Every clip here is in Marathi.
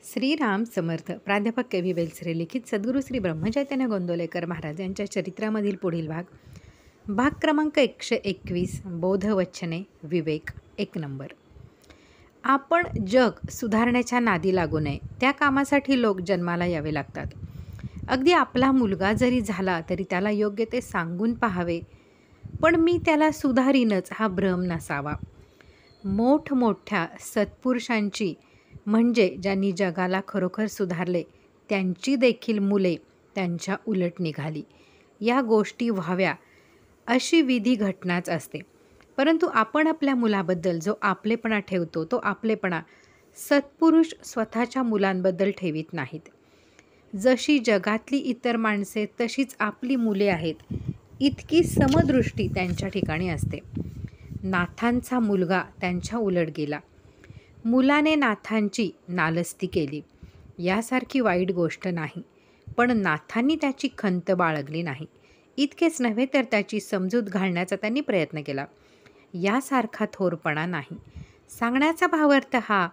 श्रीराम समर्थ. प्राध्यापक के.व्ही. बेलसरे लिखित सद्गुरू श्री ब्रह्मचैतन्य गोंदवलेकर महाराज यांच्या चरित्रामधील पुढील भाग क्रमांक 121. बोधवचने विवेक. 1 नंबर. आपण जग सुधारण्याच्या नादी लागू नये, त्या कामासाठी लोक जन्माला यावे लागतात. अगदी आपला मुलगा जरी झाला तरी त्याला योग्य ते सांगून पाहावे, पण मी त्याला सुधारीनच हा भ्रम नसावा. मोठमोठ्या सत्पुरुषांची म्हणजे ज्यांनी जगाला खरोखर सुधारले त्यांची देखील मुले त्यांच्या उलट निघाली. या गोष्टी व्हाव्या अशी विधी घटनाच असते. परंतु आपण आपल्या मुलाबद्दल जो आपलेपणा ठेवतो तो आपलेपणा सत्पुरुष स्वतःच्या मुलांबद्दल ठेवीत नाहीत. जशी जगातली इतर माणसे तशीच आपली मुले आहेत, इतकी समदृष्टी त्यांच्या ठिकाणी असते. नाथांचा मुलगा त्यांच्या उलट गेला. मुलाने नाथांची नालस्ती केली, यासारखी वाईट गोष्ट नाही. पण नाथांनी त्याची खंत बाळगली नाही. इतकेच नव्हे तर त्याची समजूत घालण्याचा त्यांनी प्रयत्न केला, यासारखा थोरपणा नाही. सांगण्याचा भावार्थ हा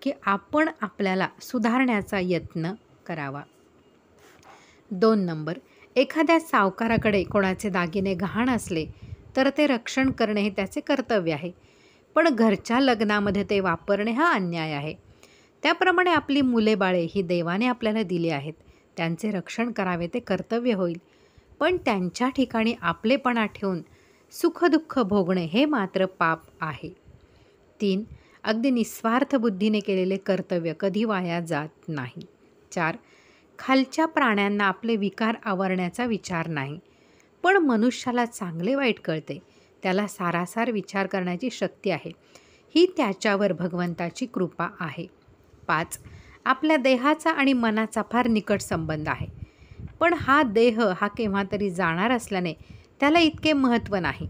की आपण आपल्याला सुधारण्याचा यत्न करावा. 2 नंबर. एखाद्या सावकाराकडे कोणाचे दागिने गहाण असले तर ते रक्षण करणे हे त्याचे कर्तव्य आहे, पण घरच्या लग्नामध्ये ते वापरणे हा अन्याय आहे. त्याप्रमाणे आपली मुले बाळे ही देवाने आपल्याला दिली आहेत, त्यांचे रक्षण करावे ते कर्तव्य होईल. पण त्यांच्या ठिकाणी आपलेपणा ठेवून सुखदुःख भोगणे हे मात्र पाप आहे. 3. अगदी निस्वार्थ बुद्धीने केलेले कर्तव्य कधी वाया जात नाही. 4. खालच्या प्राण्यांना आपले विकार आवरण्याचा विचार नाही, पण मनुष्याला चांगले वाईट कळते, त्याला सारासार विचार करण्याची शक्ती आहे, ही त्याच्यावर भगवंताची कृपा आहे. 5. आपल्या देहाचा आणि मनाचा फार निकट संबंध आहे, पण हा देह हा केव्हा तरी जाणार असल्याने त्याला इतके महत्त्व नाही.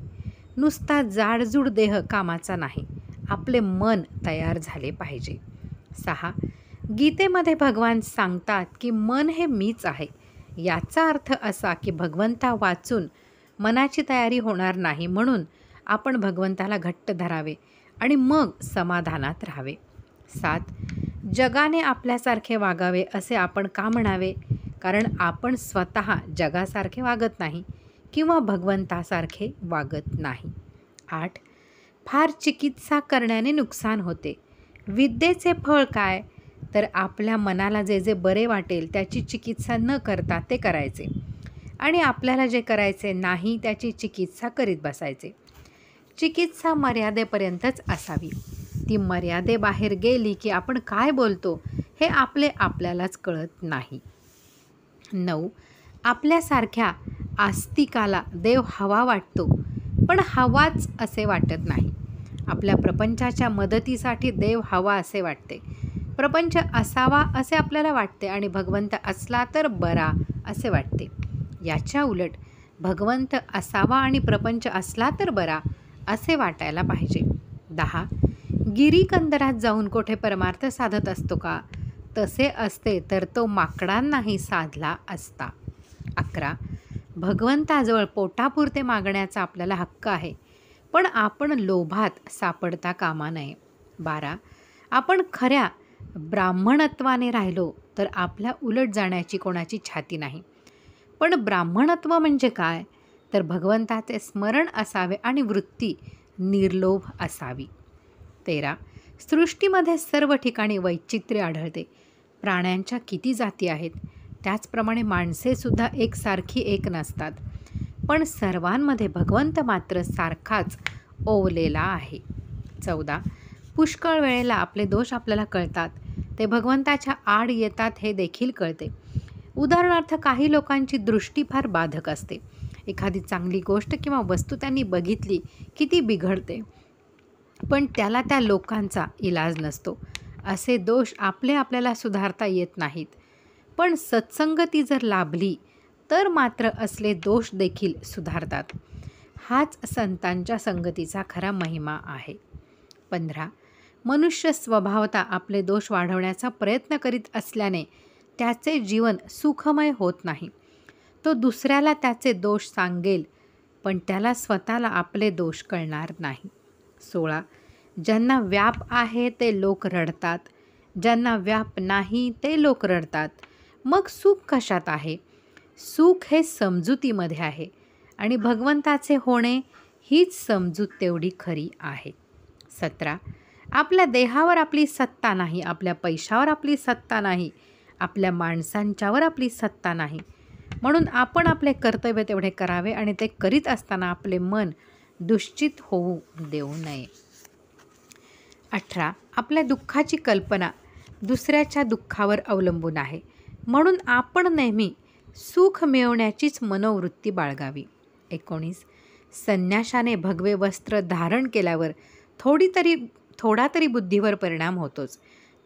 नुसता जाडजूड देह कामाचा नाही, आपले मन तयार झाले पाहिजे. 6. गीतेमध्ये भगवान सांगतात की मन हे मीच आहे. याचा अर्थ असा की भगवंता वाचून मनाची तयारी होणार नाही, म्हणून आपण भगवंताला घट्ट धरावे आणि मग समाधानात राहावे. 7. जगाने आपल्यासारखे वागावे असे आपण का म्हणावे? कारण आपण स्वतः जगासारखे वागत नाही किंवा भगवंतासारखे वागत नाही. 8. फार चिकित्सा करण्याने नुकसान होते. विद्येचे फळ काय? तर आपल्या मनाला जे जे बरे वाटेल त्याची चिकित्सा न करता ते करायचे आणि आपल्याला जे करायचे नाही त्याची चिकित्सा करीत बसायचे. चिकित्सा मर्यादेपर्यंतच असावी. ती मर्यादेबाहेर गेली की आपण काय बोलतो हे आपल्यालाच कळत नाही. 9. आपल्यासारख्या आस्तिकाला देव हवा वाटतो, पण हवाच असे वाटत नाही. आपल्या प्रपंचाच्या मदतीसाठी देव हवा असे वाटते. प्रपंच असावा असे आपल्याला वाटते आणि भगवंत असला तर बरा असे वाटते. याच्या उलट भगवंत असावा आणि प्रपंच असला तर बरा असे वाटायला पाहिजे. 10. गिरीकंदरात जाऊन कोठे परमार्थ साधत असतो का? तसे असते तर तो माकडांनाही साधला असता. 11. भगवंताजवळ पोटापुरते मागण्याचा आपल्याला हक्क आहे, पण आपण लोभात सापडता कामा नये. 12. आपण खऱ्या ब्राह्मणत्वाने राहिलो तर आपल्या उलट जाण्याची कोणाची छाती नाही. पण ब्राह्मणत्व म्हणजे काय? तर भगवंताचे स्मरण असावे आणि वृत्ती निर्लोभ असावी. 13. सृष्टीमध्ये सर्व ठिकाणी वैचित्र्य आढळते. प्राण्यांच्या किती जाती आहेत, त्याचप्रमाणे माणसेसुद्धा एकसारखी एक नसतात, पण सर्वांमध्ये भगवंत मात्र सारखाच ओवलेला आहे. 14. पुष्कळ वेळेला आपले दोष आपल्याला कळतात, ते भगवंताच्या आड येतात हे देखील कळते. उदाहरणार्थ काही लोकांची दृष्टी फार बाधक असते. एखादी चांगली गोष्ट किंवा वस्तू त्यांनी बघितली की ती बिघडते, पण त्याला त्या लोकांचा इलाज नसतो. असे दोष आपल्याला सुधारता येत नाहीत, पण सत्संगती जर लाभली तर मात्र असले दोष देखील सुधारतात. हाच संतांच्या संगतीचा खरा महिमा आहे. 15. मनुष्य स्वभावतः आपले दोष वाढवण्याचा प्रयत्न करीत असल्याने त्याचे जीवन सुखमय होत नाही. तो दुसऱ्याला त्याचे दोष सांगेल, पण त्याला स्वतःला आपले दोष कळणार नाही. 16. ज्यांना व्याप आहे ते लोक रडतात, ज्यांना व्याप नाही ते लोक रडतात. मग सुख कशात आहे? सुख हे समजुतीमध्ये आहे आणि भगवंताचे होणे हीच समजूत तेवढी खरी आहे. 17. आपल्या देहावर आपली सत्ता नाही, आपल्या पैशावर आपली सत्ता नाही, आपल्या माणसांच्यावर आपली सत्ता नाही. म्हणून आपण आपले कर्तव्य तेवढे करावे आणि ते करीत असताना आपले मन दुश्चित होऊ देऊ नये. 18. आपल्या दुःखाची कल्पना दुसऱ्याच्या दुःखावर अवलंबून आहे. म्हणून आपण नेहमी सुख मिळवण्याचीच मनोवृत्ती बाळगावी. 19. संन्याशाने भगवे वस्त्र धारण केल्यावर थोडा तरी बुद्धीवर परिणाम होतोच.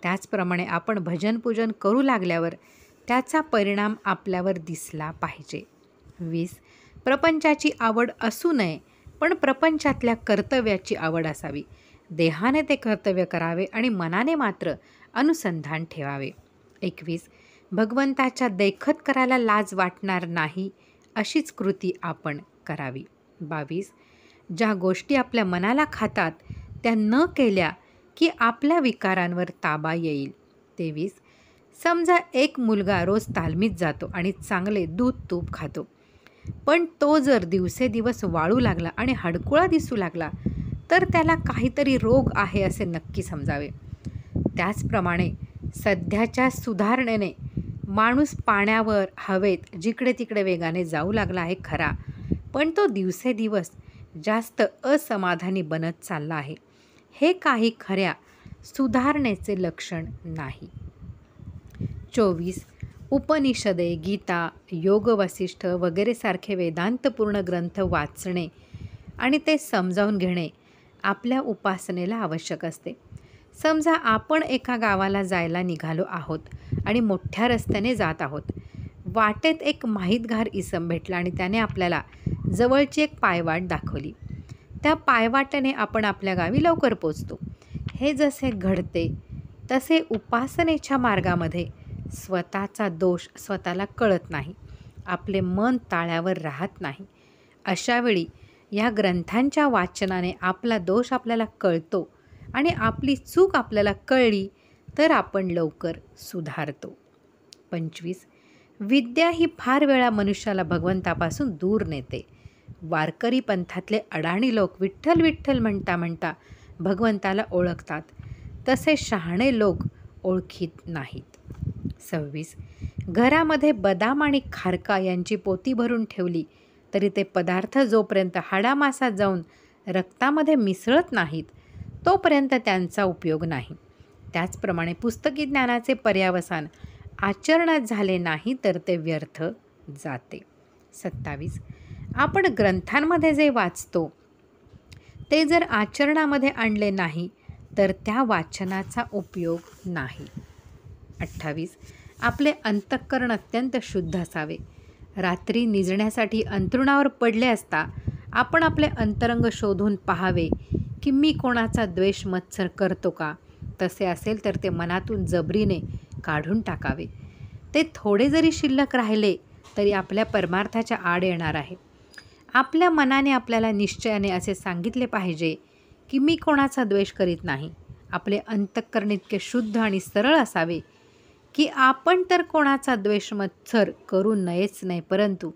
त्याचप्रमाणे आपण भजनपूजन करू लागल्यावर त्याचा परिणाम आपल्यावर दिसला पाहिजे. 20. प्रपंचाची आवड असू नये, पण प्रपंचातल्या कर्तव्याची आवड असावी. देहाने ते कर्तव्य करावे आणि मनाने मात्र अनुसंधान ठेवावे. 21. भगवंताच्या देखत करायला लाज वाटणार नाही अशीच कृती आपण करावी. 22. ज्या गोष्टी आपल्या मनाला खातात त्या न केल्या की आपल्या विकारांवर ताबा येईल. 23. समजा एक मुलगा रोज तालमीत जातो आणि चांगले दूध तूप खातो, पण तो जर दिवसेदिवस वाळू लागला आणि हडकुळा दिसू लागला तर त्याला काहीतरी रोग आहे असे नक्की समजावे. त्याचप्रमाणे सध्याच्या सुधारणेने माणूस पाण्यावर, हवेत जिकडे तिकडे वेगाने जाऊ लागला आहे खरा, पण तो दिवसेदिवस जास्त असमाधानी बनत चालला आहे. हे काही खऱ्या सुधारणेचे लक्षण नाही. 24. उपनिषदे, गीता, योग वसिष्ठ वगैरे सारखे वेदांतपूर्ण ग्रंथ वाचणे आणि ते समजावून घेणे आपल्या उपासनेला आवश्यक असते. समजा आपण एका गावाला जायला निघालो आहोत आणि मोठ्या रस्त्याने जात आहोत. वाटेत एक माहितगार इसम भेटला आणि त्याने आपल्याला जवळची एक पायवाट दाखवली. त्या पायवाटेने आपण आपल्या गावी लवकर पोचतो. हे जसे घडते तसे उपासनेच्या मार्गामध्ये स्वतःचा दोष स्वतःला कळत नाही, आपले मन ताळ्यावर राहत नाही. अशावेळी या ग्रंथांच्या वाचनाने आपला दोष आपल्याला कळतो आणि आपली चूक आपल्याला कळली तर आपण लवकर सुधारतो. 25. विद्या ही फार वेळा मनुष्याला भगवंतापासून दूर नेते. वारकरी पंथातले अडाणी लोक विठ्ठल विठ्ठल म्हणता म्हणता भगवंताला ओळखतात, तसे शहाणे लोक ओळखीत नाहीत. 26. घरामध्ये बदाम आणि खारका यांची पोती भरून ठेवली तरी ते पदार्थ जोपर्यंत हाडामासात जाऊन रक्तामध्ये मिसळत नाहीत तोपर्यंत त्यांचा उपयोग नाही. त्याचप्रमाणे पुस्तकी ज्ञानाचे पर्यावसान आचरणात झाले नाही तर ते व्यर्थ जाते. 27. आपण ग्रंथांमध्ये जे वाचतो ते जर आचरणामध्ये आणले नाही तर त्या वाचनाचा उपयोग नाही. 28. आपले अंतःकरण अत्यंत शुद्ध असावे. रात्री निजण्यासाठी अंथरुणावर पडले असता आपण आपले अंतरंग शोधून पाहावे की मी कोणाचा द्वेष मत्सर करतो का. तसे असेल तर ते मनातून जबरीने काढून टाकावे. ते थोडे जरी शिल्लक राहिले तरी आपल्या परमार्थाच्या आड येणार आहे. आपल्या मनाने आपल्याला निश्चयाने असे सांगितले पाहिजे की मी कोणाचा द्वेष करीत नाही. आपले अंतःकरण इतके शुद्ध आणि सरळ असावे की आपण तर कोणाचा द्वेष मत्सर करू नयेच नाही, परंतु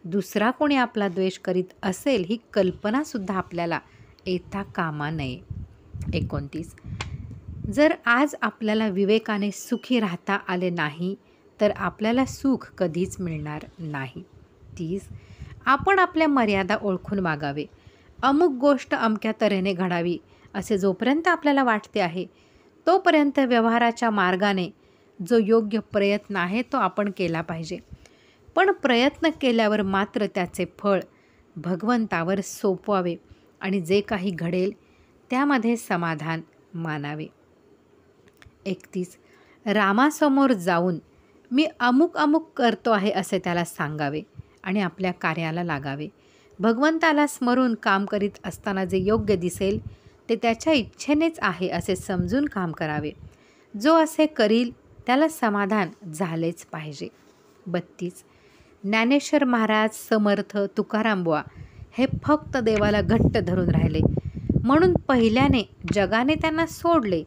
दुसरा कोणी आपला द्वेष करीत असेल ही कल्पनासुद्धा आपल्याला येता कामा नये. 29. जर आज आपल्याला विवेकाने सुखी राहता आले नाही तर आपल्याला सुख कधीच मिळणार नाही. 30. आपण आपल्या मर्यादा ओळखून वागावे. अमुक गोष्ट अमक्या तऱ्हेने घडावी असे जोपर्यंत आपल्याला वाटते आहे तोपर्यंत व्यवहाराच्या मार्गाने जो योग्य प्रयत्न आहे तो आपण केला पाहिजे. पण प्रयत्न केल्यावर मात्र त्याचे फळ भगवंतावर सोपवावे आणि जे काही घडेल त्यामध्ये समाधान मानावे. 31. रामासमोर जाऊन मी अमुक अमुक करतो आहे असे त्याला सांगावे आणि आपल्या कार्याला लागावे. भगवंताला स्मरून काम करीत असताना जे योग्य दिसेल ते त्याच्या इच्छेनेच आहे असे समजून काम करावे. जो असे करील त्याला समाधान झालेच पाहिजे. 32. ज्ञानेश्वर महाराज, समर्थ, तुकाराम बुवा हे फक्त देवाला घट्ट धरून राहिले म्हणून पहिल्याने जगाने त्यांना सोडले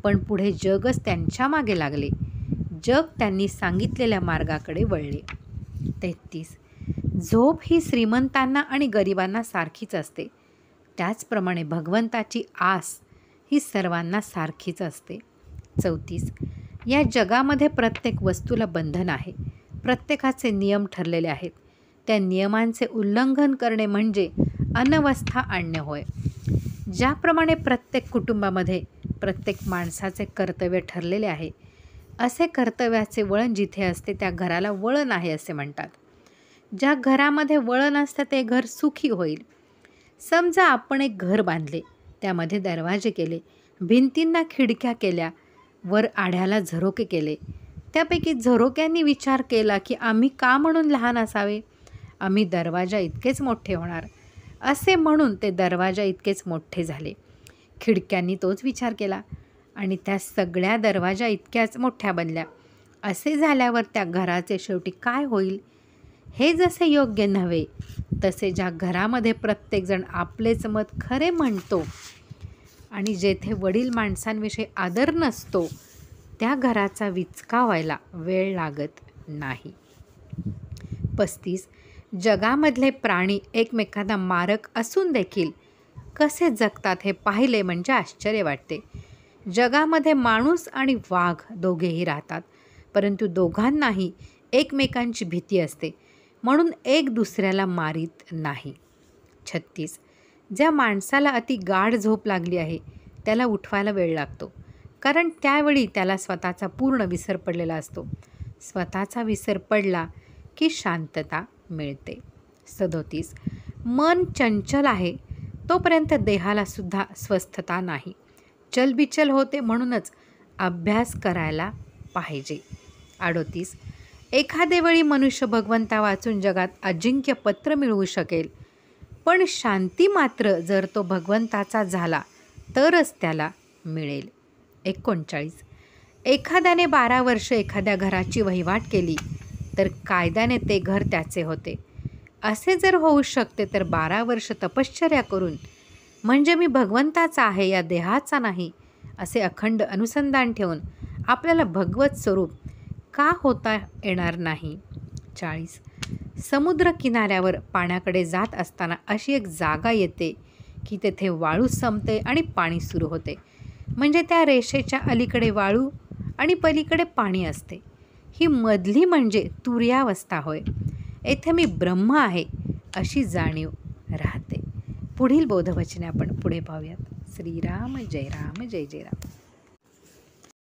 पण पुढे जगच त्यांच्या मागे लागले. जग त्यांनी सांगितलेल्या मार्गाकडे वळले. 33. झोप ही श्रीमंतांना आणि गरिबांना सारखीच असते. त्याचप्रमाणे भगवंताची आस ही सर्वांना सारखीच असते. 34. या जगामध्ये प्रत्येक वस्तूला बंधन आहे. प्रत्येकाचे नियम ठरलेले आहेत. त्या नियमांचे उल्लंघन करणे म्हणजे अनवस्था आणणे होय. ज्याप्रमाणे प्रत्येक कुटुंबामध्ये प्रत्येक माणसाचे कर्तव्य ठरलेले आहे, असे कर्तव्याचे वळण जिथे असते त्या घराला वळण आहे असे म्हणतात. ज्या घरामध्ये वळण असतं ते घर सुखी होईल. समजा आपण एक घर बांधले, त्यामध्ये दरवाजे केले, भिंतींना खिडक्या केल्या, वर आढ्याला झरोके केले. त्यापैकी झरोक्यांनी विचार केला की आम्ही का म्हणून लहान असावे, आम्ही दरवाजा इतकेच मोठे होणार असे म्हणून ते दरवाजा इतकेच मोठे झाले. खिडक्यांनी तोच विचार केला आणि त्या सगळ्या दरवाजा इतक्याच मोठ्या बनल्या. असे झाल्यावर त्या घराचे शेवटी काय होईल? हे जसे योग्य नव्हे, तसे ज्या घरामध्ये प्रत्येकजण आपलेच मत खरे म्हणतो आणि जेथे वडील माणसांविषयी आदर नसतो, त्या घराचा विचका व्हायला वेळ लागत नाही. 35. जगामधले प्राणी एकमेकांना मारक असून देखील कसे जगतात हे पाहिले म्हणजे आश्चर्य वाटते. जगामध्ये माणूस आणि वाघ दोघेही राहतात, परंतु दोघांनाही एकमेकांची भीती असते, म्हणून एक दुसऱ्याला मारीत नाही. 36. ज्या माणसाला अति गाढ झोप लागली आहे त्याला उठवायला वेळ लागतो, कारण त्यावेळी त्याला स्वतःचा पूर्ण विसर पडलेला असतो. स्वतःचा विसर पडला की शांतता मिळते. 37. मन चंचल आहे तोपर्यंत देहाला सुद्धा स्वस्थता नाही. चलबिचल होते, म्हणूनच अभ्यास करायला पाहिजे. 38. एखादे वेळी मनुष्य भगवंता वाचून जगात अजिंक्य पत्र मिळवू शकेल, पण शांती मात्र जर तो भगवंताचा झाला तरच त्याला मिळेल. 39. एखाद्याने 12 वर्ष एखाद्या घराची वहिवाट केली तर कायद्याने ते घर त्याचे होते. असे जर होऊ शकते तर 12 वर्ष तपश्चर्या करून, म्हणजे मी भगवंताचा आहे या देहाचा नाही, असे अखंड अनुसंधान ठेवून आपल्याला भगवत स्वरूप का होता येणार नाही. 40. समुद्र किनाऱ्यावर पाण्याकडे जात असताना अशी एक जागा येते की तेथे वाळू संपते आणि पाणी सुरू होते, म्हणजे त्या रेषेच्या अलीकडे वाळू आणि पलीकडे पाणी असते. ही मधली म्हणजे तुर्यावस्था होय. येथे मी ब्रह्म आहे अशी जाणीव राहते. पुढील बोधवचने आपण पुढे पाहूयात. श्रीराम जय राम जय जय राम.